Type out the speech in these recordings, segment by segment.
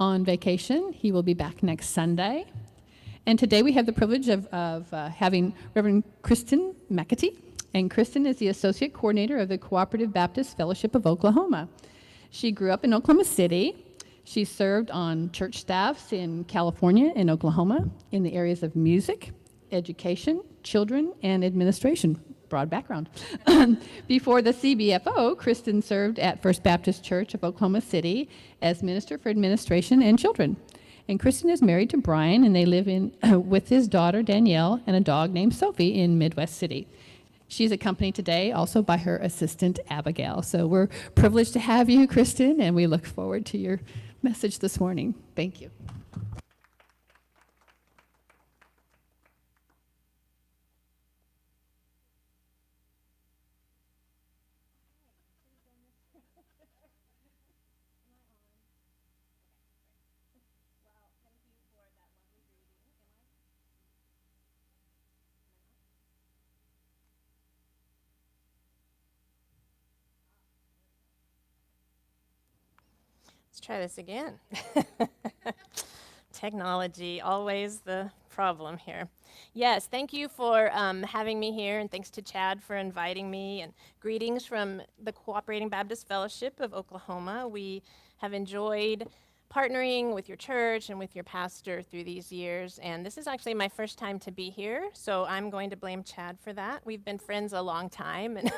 on vacation. He will be back next Sunday. And today we have the privilege of having Reverend Kristin McAtee. And Kristin is the Associate Coordinator of the Cooperative Baptist Fellowship of Oklahoma. She grew up in Oklahoma City. She served on church staffs in California and Oklahoma in the areas of music, education, children, and administration. Broad background. Before the CBFO, Kristin served at First Baptist Church of Oklahoma City as Minister for Administration and Children. And Kristin is married to Brian, and they live in with his daughter Danielle and a dog named Sophie in Midwest City. She's accompanied today also by her assistant Abigail. So we're privileged to have you, Kristin, and we look forward to your message this morning. Thank you. Let's try this again. Technology, always the problem here. Yes, thank you for having me here, and thanks to Chad for inviting me, and greetings from the Cooperating Baptist Fellowship of Oklahoma. We have enjoyed partnering with your church and with your pastor through these years, and this is actually my first time to be here, so I'm going to blame Chad for that. We've been friends a long time, and,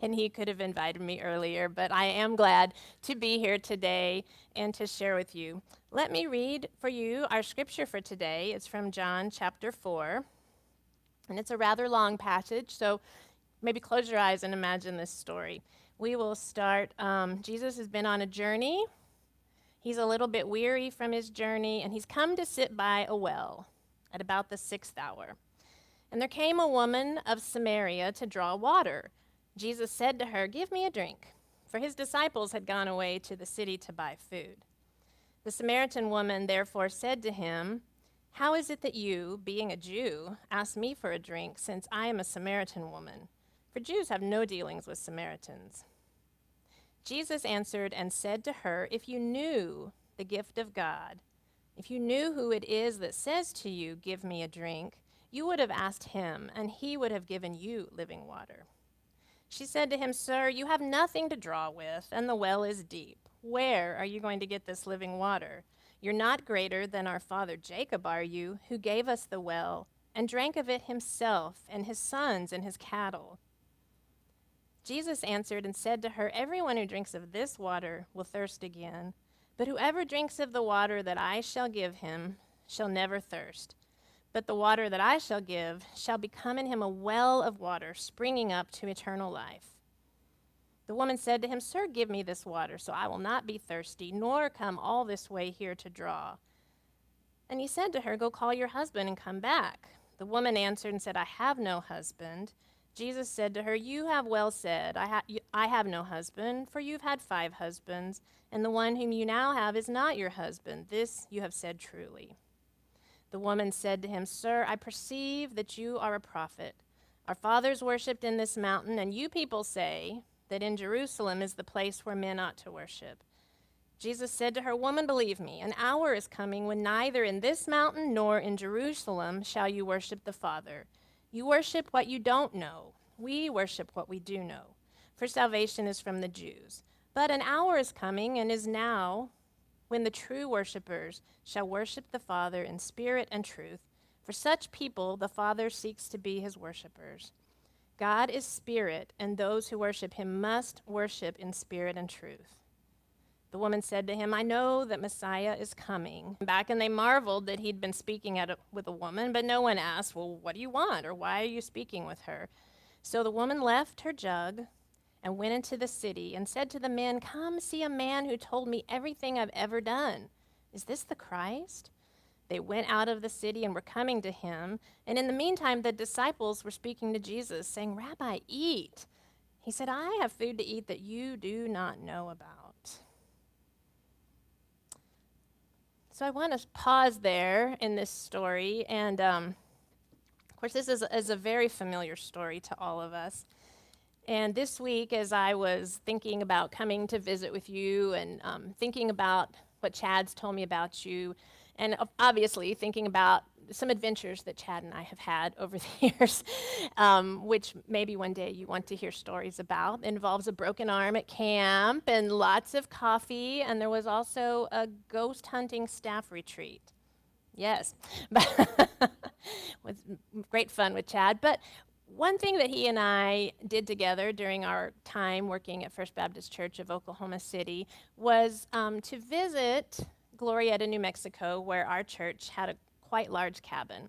and he could have invited me earlier, but I am glad to be here today and to share with you. Let me read for you our scripture for today. It's from John chapter 4, and it's a rather long passage, so maybe close your eyes and imagine this story. We will start, Jesus has been on a journey. He's a little bit weary from his journey, and he's come to sit by a well at about the 6th hour. And there came a woman of Samaria to draw water. Jesus said to her, "Give me a drink," for his disciples had gone away to the city to buy food. The Samaritan woman therefore said to him, "How is it that you, being a Jew, ask me for a drink, since I am a Samaritan woman? For Jews have no dealings with Samaritans." Jesus answered and said to her, "If you knew the gift of God, if you knew who it is that says to you, 'Give me a drink,' you would have asked him, and he would have given you living water." She said to him, "Sir, you have nothing to draw with, and the well is deep. Where are you going to get this living water? You're not greater than our father Jacob, are you, who gave us the well and drank of it himself and his sons and his cattle?" Jesus answered and said to her, "Everyone who drinks of this water will thirst again, but whoever drinks of the water that I shall give him shall never thirst. But the water that I shall give shall become in him a well of water springing up to eternal life." The woman said to him, "Sir, give me this water, so I will not be thirsty, nor come all this way here to draw." And he said to her, "Go call your husband and come back." The woman answered and said, "I have no husband." Jesus said to her, "You have well said, I have no husband, for you've had 5 husbands, and the one whom you now have is not your husband. This you have said truly." The woman said to him, "Sir, I perceive that you are a prophet. Our fathers worshipped in this mountain, and you people say that in Jerusalem is the place where men ought to worship." Jesus said to her, "Woman, believe me, an hour is coming when neither in this mountain nor in Jerusalem shall you worship the Father. You worship what you don't know. We worship what we do know, for salvation is from the Jews. But an hour is coming and is now when the true worshipers shall worship the Father in spirit and truth. For such people the Father seeks to be his worshipers. God is spirit, and those who worship him must worship in spirit and truth." The woman said to him, "I know that Messiah is coming." Back, and they marveled that he'd been speaking with a woman, but no one asked, "Well, what do you want?" or "Why are you speaking with her?" So the woman left her jug and went into the city and said to the men, "Come see a man who told me everything I've ever done. Is this the Christ?" They went out of the city and were coming to him. And in the meantime, the disciples were speaking to Jesus, saying, "Rabbi, eat." He said, "I have food to eat that you do not know about." So I want to pause there in this story. And of course, this is a very familiar story to all of us. And this week, as I was thinking about coming to visit with you and thinking about what Chad's told me about you, and obviously thinking about some adventures that Chad and I have had over the years, which maybe one day you want to hear stories about. It involves a broken arm at camp and lots of coffee, and there was also a ghost hunting staff retreat. Yes, it was great fun with Chad. But one thing that he and I did together during our time working at First Baptist Church of Oklahoma City was to visit Glorieta, New Mexico, where our church had a quite large cabin.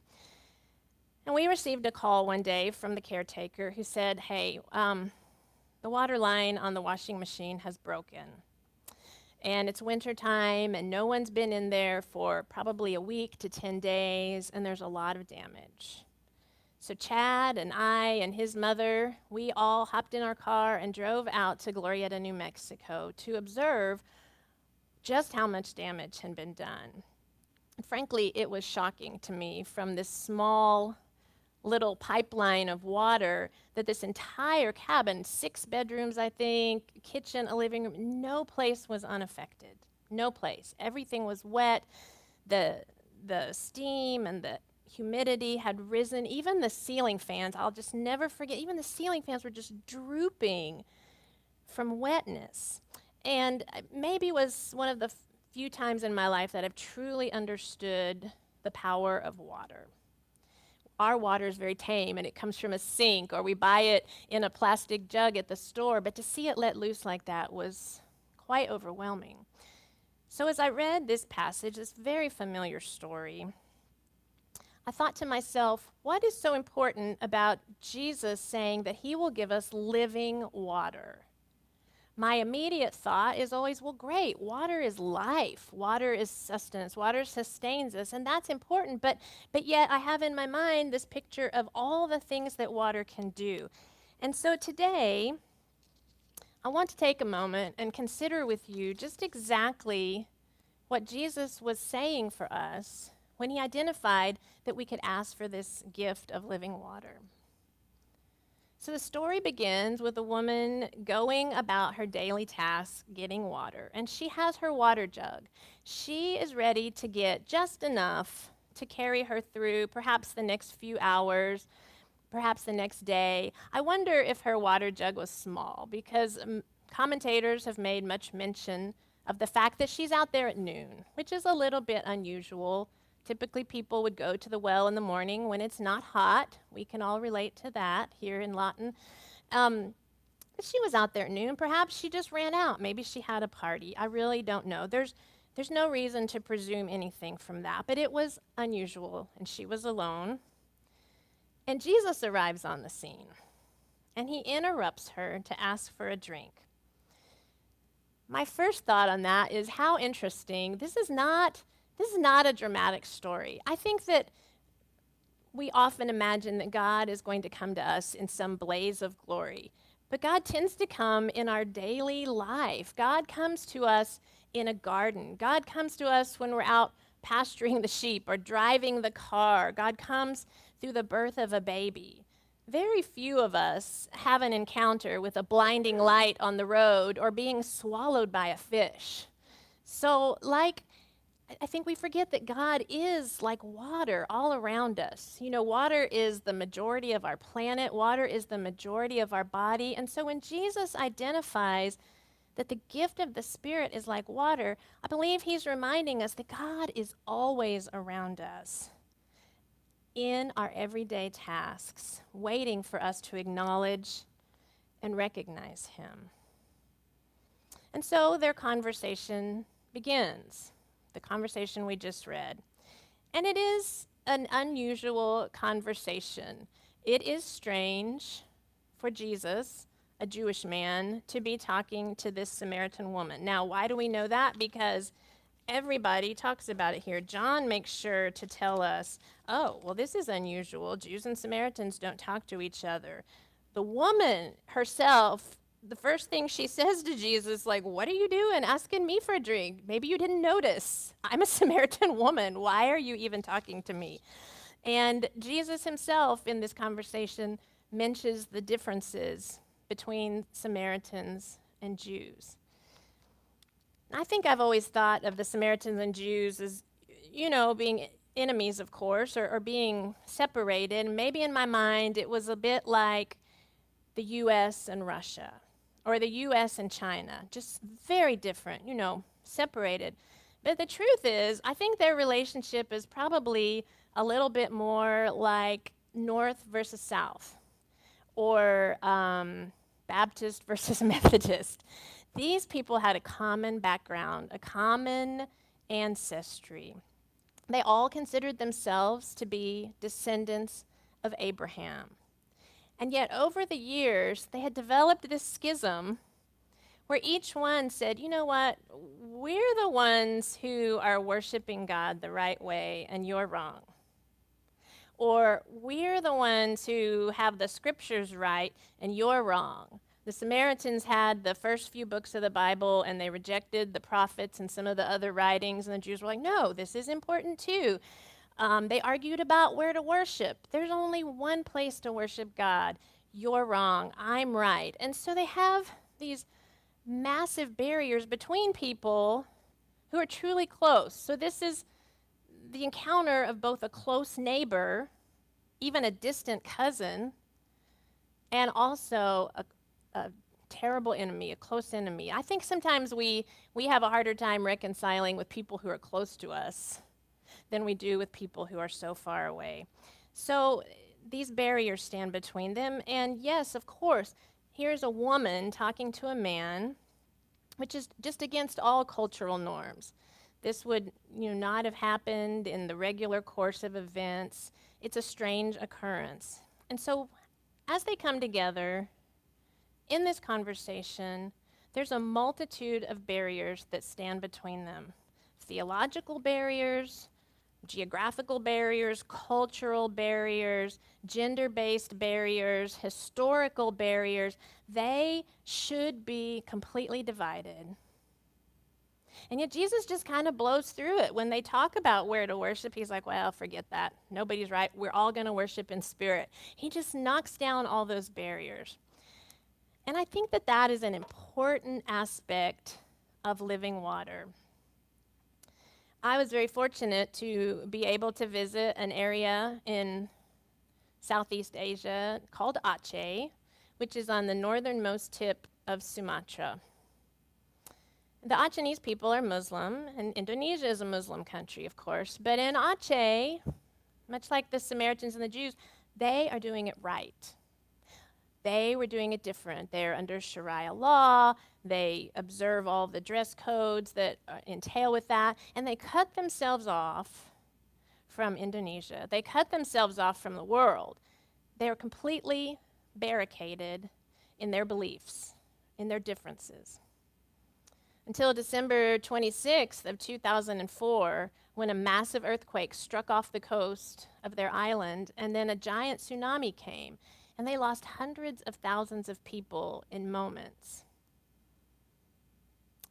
And we received a call one day from the caretaker who said, hey, the water line on the washing machine has broken. And it's winter time, and no one's been in there for probably a week to 10 days, and there's a lot of damage. So Chad and I and his mother, we all hopped in our car and drove out to Glorieta, New Mexico to observe just how much damage had been done. And frankly, it was shocking to me from this small little pipeline of water that this entire cabin, 6 bedrooms, I think, kitchen, a living room, no place was unaffected. No place. Everything was wet. The steam and the humidity had risen. Even the ceiling fans, I'll just never forget, even the ceiling fans were just drooping from wetness. And maybe it was one of the few times in my life that I've truly understood the power of water. Our water is very tame, and it comes from a sink, or we buy it in a plastic jug at the store, but to see it let loose like that was quite overwhelming. So as I read this passage, this very familiar story, I thought to myself, what is so important about Jesus saying that he will give us living water? My immediate thought is always, well, great, water is life, water is sustenance, water sustains us, and that's important, but yet I have in my mind this picture of all the things that water can do. And so today, I want to take a moment and consider with you just exactly what Jesus was saying for us when he identified that we could ask for this gift of living water. So the story begins with a woman going about her daily task, getting water, and she has her water jug. She is ready to get just enough to carry her through perhaps the next few hours, perhaps the next day. I wonder if her water jug was small, because commentators have made much mention of the fact that she's out there at noon, which is a little bit unusual. Typically, people would go to the well in the morning when it's not hot. We can all relate to that here in Lawton. She was out there at noon. Perhaps she just ran out. Maybe she had a party. I really don't know. There's no reason to presume anything from that, but it was unusual, and she was alone. And Jesus arrives on the scene, and he interrupts her to ask for a drink. My first thought on that is how interesting. This is not a dramatic story. I think that we often imagine that God is going to come to us in some blaze of glory. But God tends to come in our daily life. God comes to us in a garden. God comes to us when we're out pasturing the sheep or driving the car. God comes through the birth of a baby. Very few of us have an encounter with a blinding light on the road or being swallowed by a fish. So, I think we forget that God is like water all around us. You know, water is the majority of our planet. Water is the majority of our body. And so when Jesus identifies that the gift of the Spirit is like water, I believe he's reminding us that God is always around us in our everyday tasks, waiting for us to acknowledge and recognize him. And so their conversation begins. The conversation we just read. And it is an unusual conversation. It is strange for Jesus, a Jewish man, to be talking to this Samaritan woman. Now, why do we know that? Because everybody talks about it here. John makes sure to tell us, oh, well, this is unusual. Jews and Samaritans don't talk to each other. The woman herself, the first thing she says to Jesus, like, what are you doing asking me for a drink? Maybe you didn't notice. I'm a Samaritan woman. Why are you even talking to me? And Jesus himself in this conversation mentions the differences between Samaritans and Jews. I think I've always thought of the Samaritans and Jews as, being enemies, of course, or being separated. And maybe in my mind, it was a bit like the U.S. and Russia, or the U.S. and China, just very different, separated. But the truth is, I think their relationship is probably a little bit more like North versus South, or Baptist versus Methodist. These people had a common background, a common ancestry. They all considered themselves to be descendants of Abraham. And yet, over the years, they had developed this schism where each one said, you know what, we're the ones who are worshiping God the right way, and you're wrong. Or we're the ones who have the scriptures right, and you're wrong. The Samaritans had the first few books of the Bible, and they rejected the prophets and some of the other writings, and the Jews were like, no, this is important too. They argued about where to worship. There's only one place to worship God. You're wrong. I'm right. And so they have these massive barriers between people who are truly close. So this is the encounter of both a close neighbor, even a distant cousin, and also a terrible enemy, a close enemy. I think sometimes we have a harder time reconciling with people who are close to us than we do with people who are so far away. So these barriers stand between them. And yes, of course, here's a woman talking to a man, which is just against all cultural norms. This would not have happened in the regular course of events. It's a strange occurrence. And so as they come together in this conversation, there's a multitude of barriers that stand between them. Theological barriers, geographical barriers, cultural barriers, gender-based barriers, historical barriers. They should be completely divided. And yet Jesus just kind of blows through it. When they talk about where to worship, he's like, well, forget that. Nobody's right. We're all going to worship in spirit. He just knocks down all those barriers. And I think that that is an important aspect of living water. I was very fortunate to be able to visit an area in Southeast Asia called Aceh, which is on the northernmost tip of Sumatra. The Achenese people are Muslim, and Indonesia is a Muslim country, of course. But in Aceh, much like the Samaritans and the Jews, they are doing it right. They were doing it different. They're under Sharia law. They observe all the dress codes that entail with that. And they cut themselves off from Indonesia. They cut themselves off from the world. They are completely barricaded in their beliefs, in their differences. Until December 26th of 2004, when a massive earthquake struck off the coast of their island, and then a giant tsunami came. And they lost hundreds of thousands of people in moments.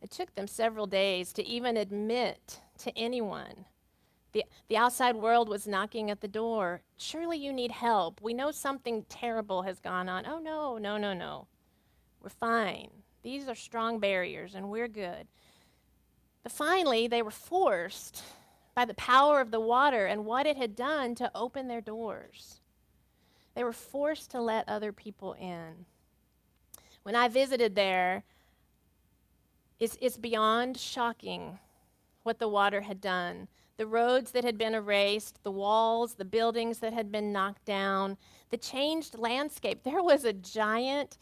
It took them several days to even admit to anyone. The outside world was knocking at the door. Surely you need help. We know something terrible has gone on. Oh, no. We're fine. These are strong barriers, and we're good. But finally, they were forced by the power of the water and what it had done to open their doors. They were forced to let other people in. When I visited there, it's beyond shocking what the water had done. The roads that had been erased, the walls, the buildings that had been knocked down, the changed landscape. There was a giant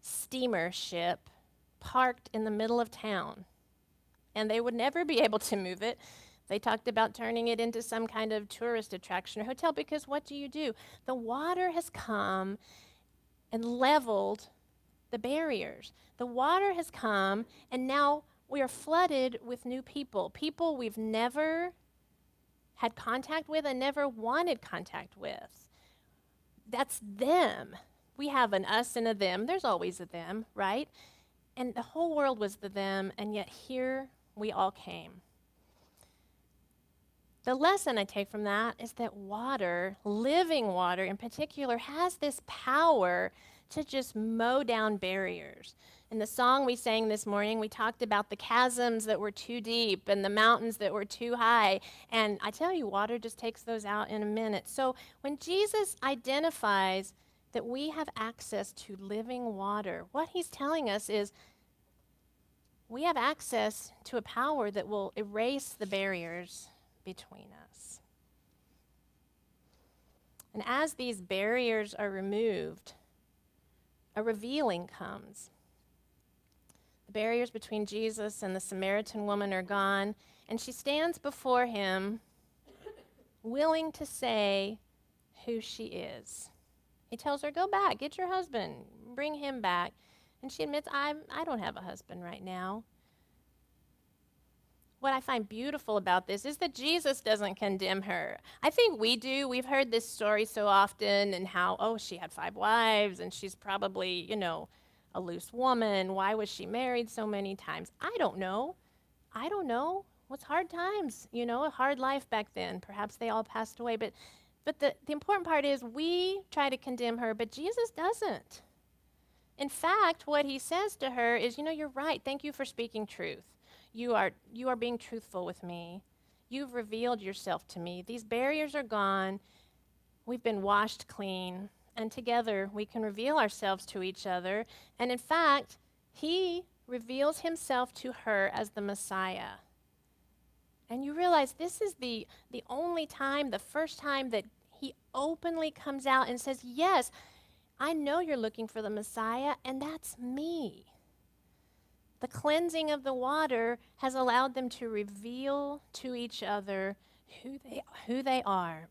steamer ship parked in the middle of town, and they would never be able to move it. They talked about turning it into some kind of tourist attraction or hotel, because what do? The water has come and leveled the barriers. The water has come, and now we are flooded with new people we've never had contact with and never wanted contact with. That's them. We have an us and a them. There's always a them, right? And the whole world was the them, and yet here we all came. The lesson I take from that is that water, living water in particular, has this power to just mow down barriers. In the song we sang this morning, we talked about the chasms that were too deep and the mountains that were too high. And I tell you, water just takes those out in a minute. So when Jesus identifies that we have access to living water, what he's telling us is we have access to a power that will erase the barriers between us. And as these barriers are removed, a revealing comes. The barriers between Jesus and the Samaritan woman are gone, and she stands before him, willing to say who she is. He tells her, go back, get your husband, bring him back. And she admits, I don't have a husband right now. What I find beautiful about this is that Jesus doesn't condemn her. I think we do. We've heard this story so often and how, oh, she had 5 wives and she's probably, a loose woman. Why was she married so many times? I don't know. What's hard times? A hard life back then. Perhaps they all passed away. But the important part is we try to condemn her, but Jesus doesn't. In fact, what he says to her is, you're right. Thank you for speaking truth. You are being truthful with me. You've revealed yourself to me. These barriers are gone. We've been washed clean. And together we can reveal ourselves to each other. And in fact, he reveals himself to her as the Messiah. And you realize this is the only time, the first time that he openly comes out and says, yes, I know you're looking for the Messiah, and that's me. The cleansing of the water has allowed them to reveal to each other who they are.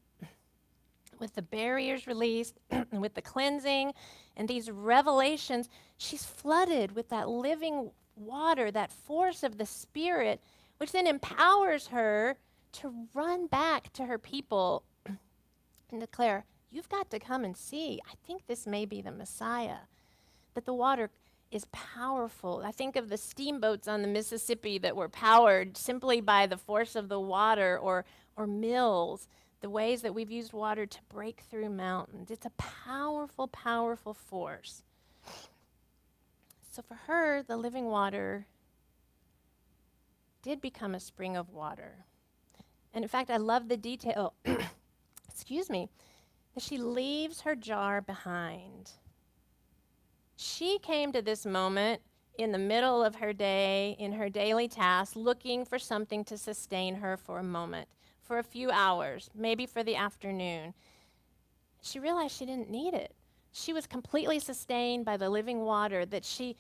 With the barriers released, with the cleansing, and these revelations, she's flooded with that living water, that force of the Spirit, which then empowers her to run back to her people and declare, you've got to come and see. I think this may be the Messiah. That the water is powerful. I think of the steamboats on the Mississippi that were powered simply by the force of the water, or mills, the ways that we've used water to break through mountains. It's a powerful, powerful force. So for her, the living water did become a spring of water. And in fact, I love the detail, that she leaves her jar behind. She came to this moment in the middle of her day, in her daily tasks, looking for something to sustain her for a moment, for a few hours, maybe for the afternoon. She realized she didn't need it. She was completely sustained by the living water, that she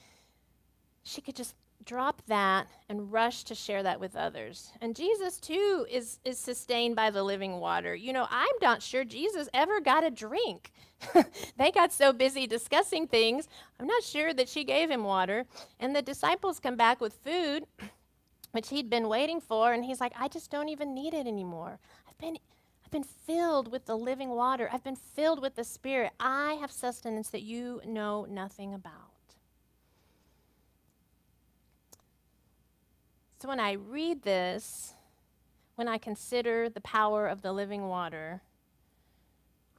could just drop that and rush to share that with others. And Jesus, too, is sustained by the living water. I'm not sure Jesus ever got a drink. They got so busy discussing things, I'm not sure that she gave him water. And the disciples come back with food, which he'd been waiting for, and he's like, I just don't even need it anymore. I've been filled with the living water. I've been filled with the Spirit. I have sustenance that you know nothing about. So when I read this, when I consider the power of the living water,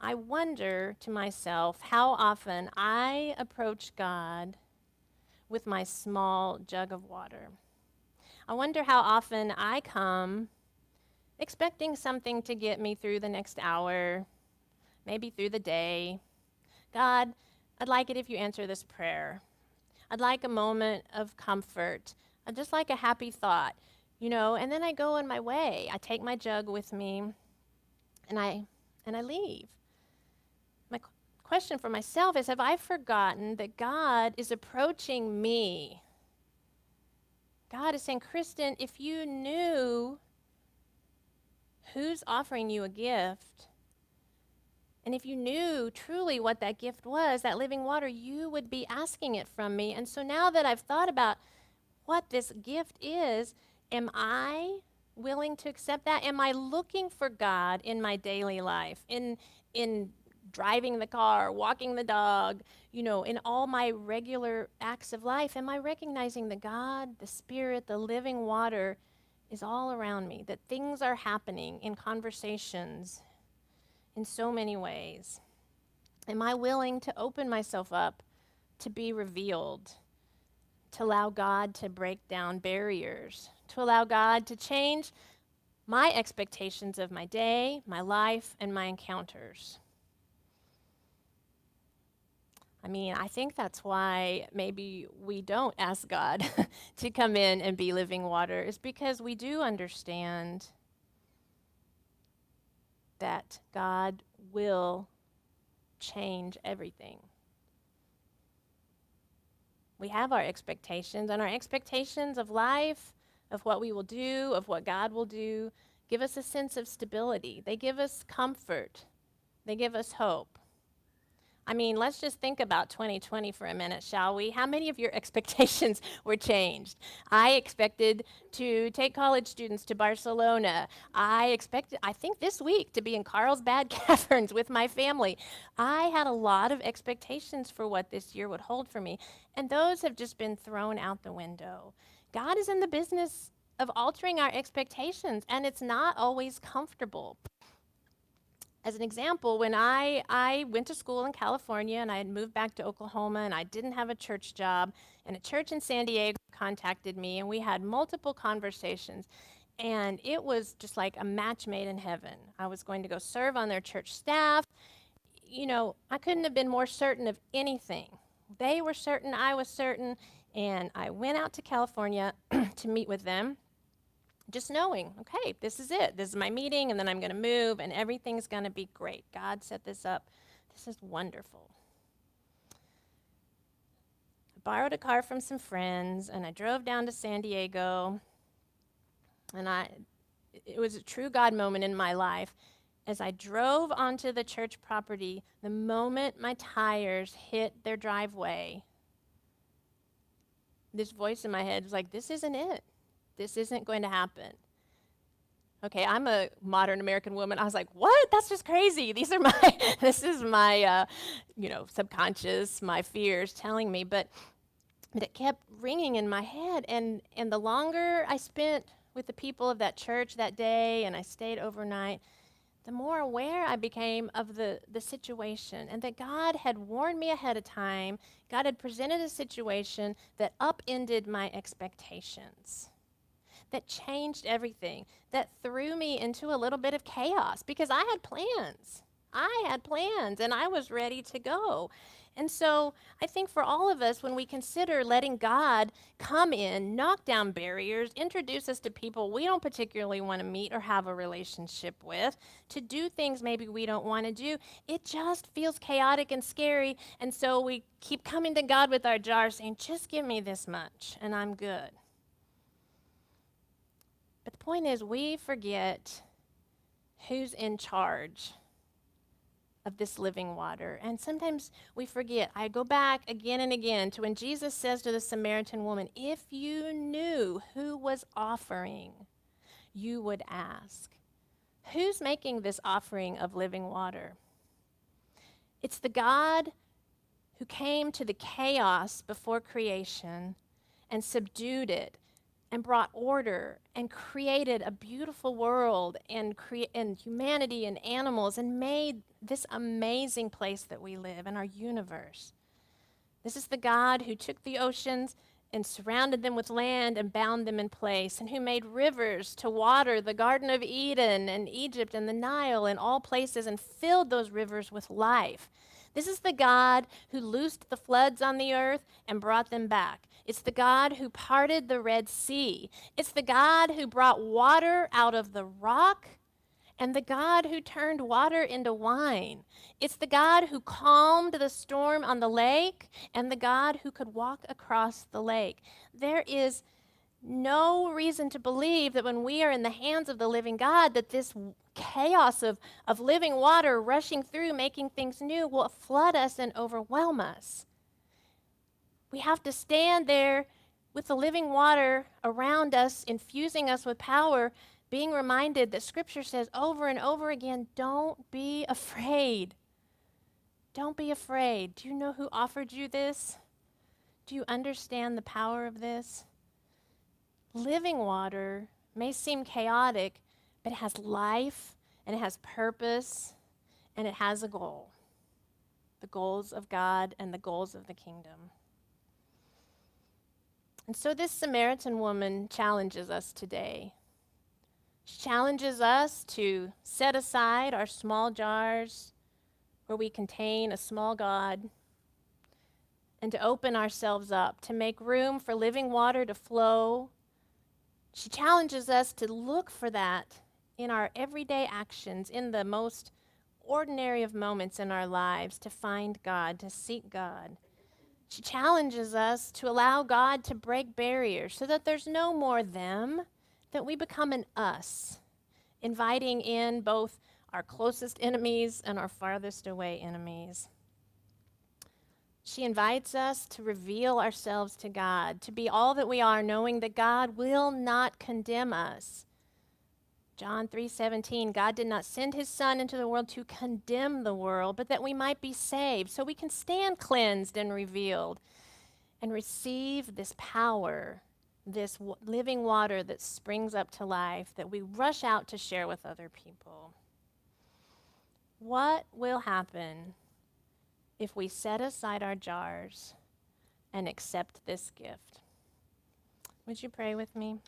I wonder to myself how often I approach God with my small jug of water. I wonder how often I come expecting something to get me through the next hour, maybe through the day. God, I'd like it if you answer this prayer. I'd like a moment of comfort. I'd just like a happy thought, and then I go on my way. I take my jug with me, and I leave. My question for myself is, have I forgotten that God is approaching me? God is saying, Kristin, if you knew who's offering you a gift, and if you knew truly what that gift was, that living water, you would be asking it from me. And so now that I've thought about what this gift is, am I willing to accept that? Am I looking for God in my daily life, in driving the car, walking the dog, in all my regular acts of life? Am I recognizing that God, the Spirit, the living water is all around me, that things are happening in conversations in so many ways? Am I willing to open myself up to be revealed, to allow God to break down barriers, to allow God to change my expectations of my day, my life, and my encounters. I mean, I think that's why maybe we don't ask God to come in and be living water, is because we do understand that God will change everything. We have our expectations, and our expectations of life, of what we will do, of what God will do, give us a sense of stability. They give us comfort. They give us hope. I mean, let's just think about 2020 for a minute, shall we? How many of your expectations were changed? I expected to take college students to Barcelona. I think this week, to be in Carlsbad Caverns with my family. I had a lot of expectations for what this year would hold for me, and those have just been thrown out the window. God is in the business of altering our expectations, and it's not always comfortable. As an example, when I went to school in California and I had moved back to Oklahoma and I didn't have a church job, and a church in San Diego contacted me and we had multiple conversations, and it was just like a match made in heaven. I was going to go serve on their church staff. You know, I couldn't have been more certain of anything. They were certain, I was certain, and I went out to California to meet with them, just knowing, okay, this is it. This is my meeting, and then I'm going to move, and everything's going to be great. God set this up. This is wonderful. I borrowed a car from some friends, and I drove down to San Diego, and it was a true God moment in my life. As I drove onto the church property, the moment my tires hit their driveway, this voice in my head was like, this isn't it. This isn't going to happen. Okay, I'm a modern American woman. I was like, what? That's just crazy. This is my, subconscious, my fears telling me. But it kept ringing in my head. And the longer I spent with the people of that church that day, and I stayed overnight, the more aware I became of the situation, and that God had warned me ahead of time. God had presented a situation that upended my expectations, that changed everything, that threw me into a little bit of chaos, because I had plans. And I was ready to go. And so I think for all of us, when we consider letting God come in, knock down barriers, introduce us to people we don't particularly want to meet or have a relationship with, to do things maybe we don't want to do, it just feels chaotic and scary. And so we keep coming to God with our jar saying, just give me this much and I'm good. But the point is, we forget who's in charge of this living water. And sometimes we forget. I go back again and again to when Jesus says to the Samaritan woman, if you knew who was offering, you would ask. Who's making this offering of living water? It's the God who came to the chaos before creation and subdued it, and brought order and created a beautiful world and humanity and animals, and made this amazing place that we live in, our universe. This is the God who took the oceans and surrounded them with land and bound them in place, and who made rivers to water the Garden of Eden and Egypt and the Nile and all places, and filled those rivers with life. This is the God who loosed the floods on the earth and brought them back. It's the God who parted the Red Sea. It's the God who brought water out of the rock, and the God who turned water into wine. It's the God who calmed the storm on the lake, and the God who could walk across the lake. There is no reason to believe that when we are in the hands of the living God, that this chaos of living water rushing through, making things new, will flood us and overwhelm us. We have to stand there with the living water around us, infusing us with power, being reminded that Scripture says over and over again, don't be afraid. Don't be afraid. Do you know who offered you this? Do you understand the power of this? Living water may seem chaotic, but it has life, and it has purpose, and it has a goal. the goals of God and the goals of the kingdom. And so this Samaritan woman challenges us today. She challenges us to set aside our small jars where we contain a small God and to open ourselves up, to make room for living water to flow. She challenges us to look for that in our everyday actions, in the most ordinary of moments in our lives, to find God, to seek God. She challenges us to allow God to break barriers so that there's no more them, that we become an us, inviting in both our closest enemies and our farthest away enemies. She invites us to reveal ourselves to God, to be all that we are, knowing that God will not condemn us. John 3:17, God did not send his Son into the world to condemn the world, but that we might be saved, so we can stand cleansed and revealed and receive this power, this living water that springs up to life that we rush out to share with other people. What will happen if we set aside our jars and accept this gift? Would you pray with me?